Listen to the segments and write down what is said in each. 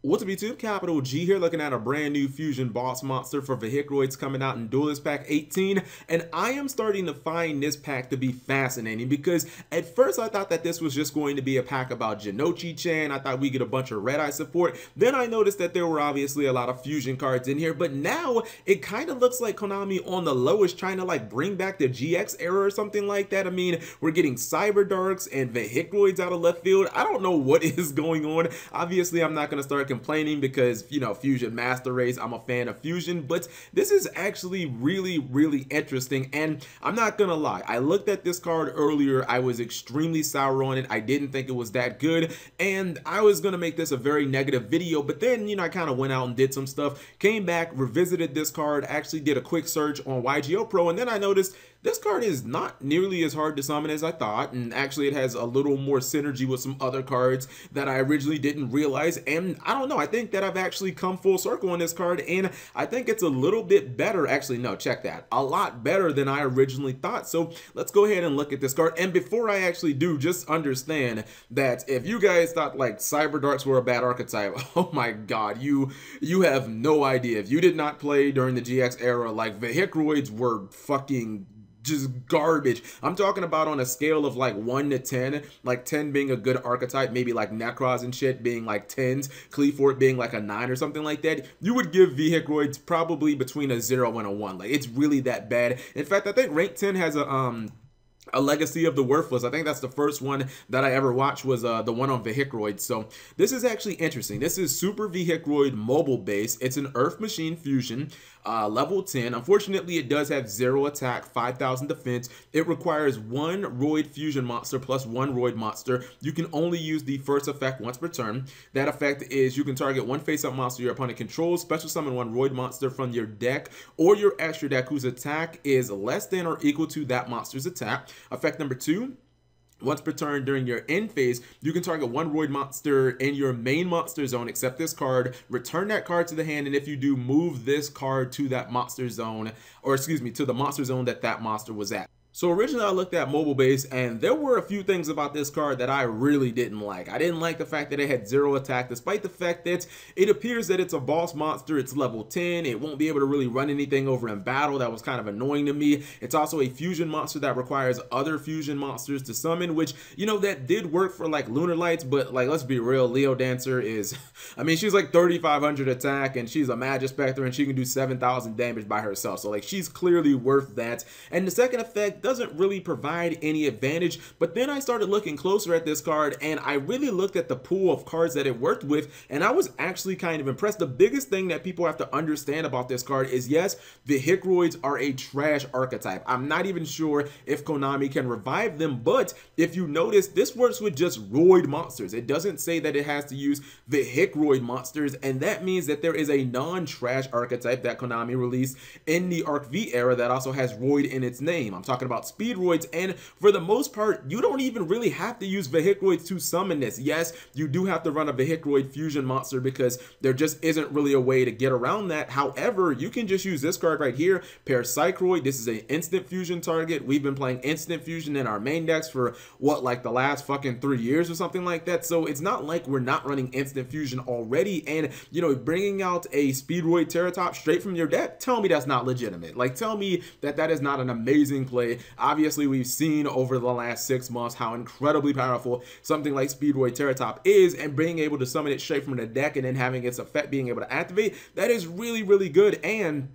What's up YouTube, Capital G here, looking at a brand new fusion boss monster for Vehicroids coming out in Duelist Pack 18, and I am starting to find this pack to be fascinating because at first I thought that this was just going to be a pack about Jinochi-chan. I thought we get a bunch of Red Eye support. Then I noticed that there were obviously a lot of fusion cards in here, but now it kind of looks like Konami on the low is trying to like bring back the GX era or something like that. I mean, we're getting Cyber Darks and Vehicroids out of left field. I don't know what is going on. Obviously, I'm not going to start complaining because, you know, Fusion Master Race, I'm a fan of Fusion, but this is actually really interesting. And I'm not gonna lie, I looked at this card earlier, I was extremely sour on it. I didn't think it was that good, and I was gonna make this a very negative video, but then, you know, I kind of went out and did some stuff, came back, revisited this card, actually did a quick search on YGO Pro, and then I noticed this card is not nearly as hard to summon as I thought, and actually it has a little more synergy with some other cards that I originally didn't realize. And I don't know, I think that I've actually come full circle on this card, and I think it's a little bit better. Actually, no, check that. A lot better than I originally thought. So let's go ahead and look at this card. And before I actually do, just understand that if you guys thought like Cyber Darks were a bad archetype, oh my god, you have no idea. If you did not play during the GX era, like Vehicroids were fucking just garbage. I'm talking about on a scale of like 1 to 10, like 10 being a good archetype, maybe like Necros and shit being like 10s, Cleafort being like a 9 or something like that. You would give Vehicroids probably between a 0 and a 1. Like, it's really that bad. In fact, I think Rank 10 has a Legacy of the Worthless. I think that's the first one that I ever watched, was the one on Vehicroid. So this is actually interesting. This is Super Vehicroid mobile base. It's an Earth Machine fusion, level 10. Unfortunately, it does have 0 attack, 5,000 defense. It requires 1 Roid fusion monster plus 1 Roid monster. You can only use the first effect once per turn. That effect is you can target 1 face-up monster your opponent controls, special summon 1 Roid monster from your deck or your extra deck whose attack is less than or equal to that monster's attack. Effect number 2. Once per turn during your end phase, you can target 1 Roid monster in your main monster zone, except this card, return that card to the hand, and if you do, move this card to that monster zone, or excuse me, to the monster zone that that monster was at. So originally I looked at mobile base, and there were a few things about this card that I really didn't like. I didn't like the fact that it had 0 attack, despite the fact that it appears that it's a boss monster. It's level 10. It won't be able to really run anything over in battle. That was kind of annoying to me. It's also a fusion monster that requires other fusion monsters to summon, which, you know, that did work for like Lunar Lights, but like, let's be real, Leo Dancer is, I mean, she's like 3,500 attack, and she's a Magic Spectre, and she can do 7,000 damage by herself. So like, she's clearly worth that. And the second effect doesn't really provide any advantage, but then I started looking closer at this card, and I really looked at the pool of cards that it worked with, and I was actually kind of impressed. The biggest thing that people have to understand about this card is, yes, the Vehicroids are a trash archetype. I'm not even sure if Konami can revive them, but if you notice, this works with just Roid monsters. It doesn't say that it has to use Vehicroid monsters, and that means that there is a non-trash archetype that Konami released in the Arc V era that also has Roid in its name. I'm talking about Speedroids, and for the most part, you don't even really have to use Vehicroids to summon this. Yes, you do have to run a Vehicroid fusion monster because there just isn't really a way to get around that. However, you can just use this card right here, Parapsychroid. This is an instant fusion target. We've been playing instant fusion in our main decks for what, like the last fucking 3 years or something like that. So it's not like we're not running instant fusion already. And, you know, bringing out a Speedroid Terrortop straight from your deck, tell me that's not legitimate. Like, tell me that that is not an amazing play. Obviously, we've seen over the last 6 months how incredibly powerful something like Speedroid Terrortop is, and being able to summon it straight from the deck and then having its effect being able to activate, that is really good. And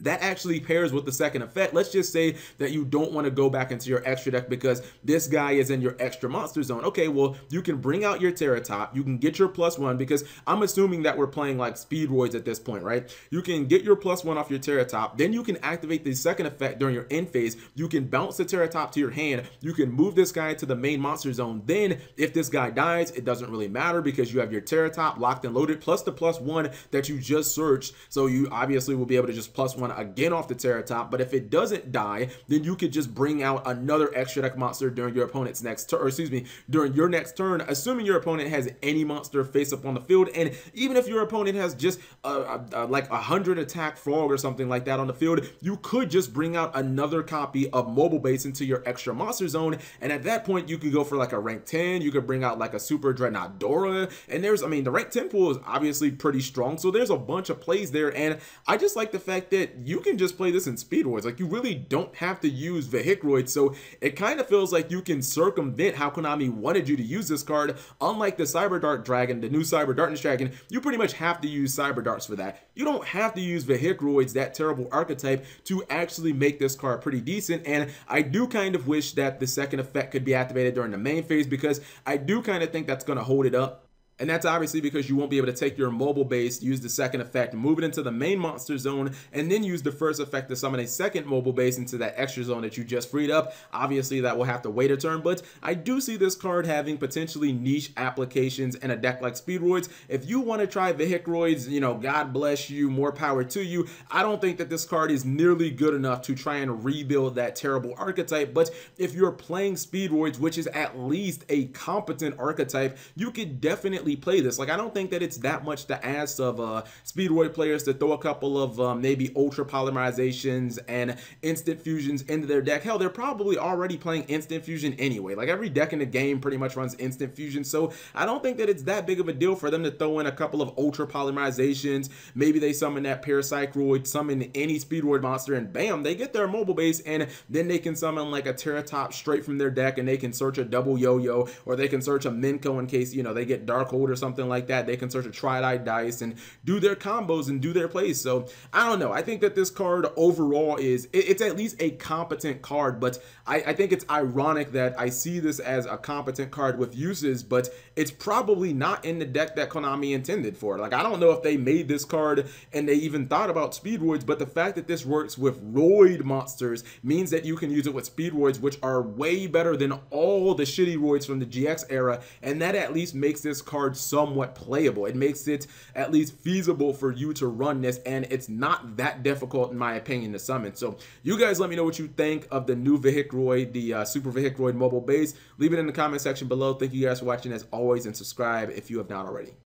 that actually pairs with the second effect. Let's just say that you don't want to go back into your extra deck because this guy is in your extra monster zone. Okay, well, you can bring out your Terrortop, you can get your +1, because I'm assuming that we're playing like Speedroids at this point, right? You can get your +1 off your Terrortop, then you can activate the second effect during your end phase. You can bounce the Terrortop to your hand, you can move this guy to the main monster zone. Then if this guy dies, it doesn't really matter because you have your Terrortop locked and loaded, plus the +1 that you just searched. So you obviously will be able to just +1 one again off the Terrortop, but if it doesn't die, then you could just bring out another extra deck monster during your opponent's next turn, or excuse me, during your next turn, assuming your opponent has any monster face up on the field. And even if your opponent has just like 100 attack frog or something like that on the field, you could just bring out another copy of Mobile Base into your extra monster zone, and at that point you could go for like a rank 10. You could bring out like a Super Dreadnought Dora, and there's, I mean, the rank 10 pool is obviously pretty strong, so there's a bunch of plays there. And I just like the fact that you can just play this in Speedroids. Like, you really don't have to use Vehicroid, so it kind of feels like you can circumvent how Konami wanted you to use this card. Unlike the Cyber Dart Dragon, the new Cyber Darkness Dragon, you pretty much have to use Cyber Darts for that. You don't have to use Vehicroids, that terrible archetype, to actually make this card pretty decent. And I do kind of wish that the second effect could be activated during the main phase, because I do kind of think that's going to hold it up. And that's obviously because you won't be able to take your mobile base, use the second effect, move it into the main monster zone, and then use the first effect to summon a second mobile base into that extra zone that you just freed up. Obviously, that will have to wait a turn, but I do see this card having potentially niche applications in a deck like Speedroids. If you want to try Vehicroids, you know, God bless you, more power to you. I don't think that this card is nearly good enough to try and rebuild that terrible archetype, but if you're playing Speedroids, which is at least a competent archetype, you could definitely play this. Like, I don't think that it's that much to ask of Speedroid players to throw a couple of maybe ultra polymerizations and instant fusions into their deck. Hell, they're probably already playing instant fusion anyway. Like, every deck in the game pretty much runs instant fusion, so I don't think that it's that big of a deal for them to throw in a couple of ultra polymerizations. Maybe they summon that Parapsychroid, summon any Speedroid monster, and bam, they get their mobile base, and then they can summon like a Terrortop straight from their deck, and they can search a double yo-yo, or they can search a Minko in case, you know, they get Dark Hold or something like that. They can search a Tri-Eye Dice and do their combos and do their plays. So I don't know. I think that this card overall is, it's at least a competent card, but I think it's ironic that I see this as a competent card with uses, but it's probably not in the deck that Konami intended for. Like, I don't know if they made this card and they even thought about Speedroids, but the fact that this works with Roid monsters means that you can use it with Speedroids, which are way better than all the shitty Roids from the GX era, and that at least makes this card somewhat playable. It makes it at least feasible for you to run this, and it's not that difficult in my opinion to summon. So you guys let me know what you think of the new Vehicroid, the Super Vehicroid mobile base. Leave it in the comment section below. Thank you guys for watching as always, and subscribe if you have not already.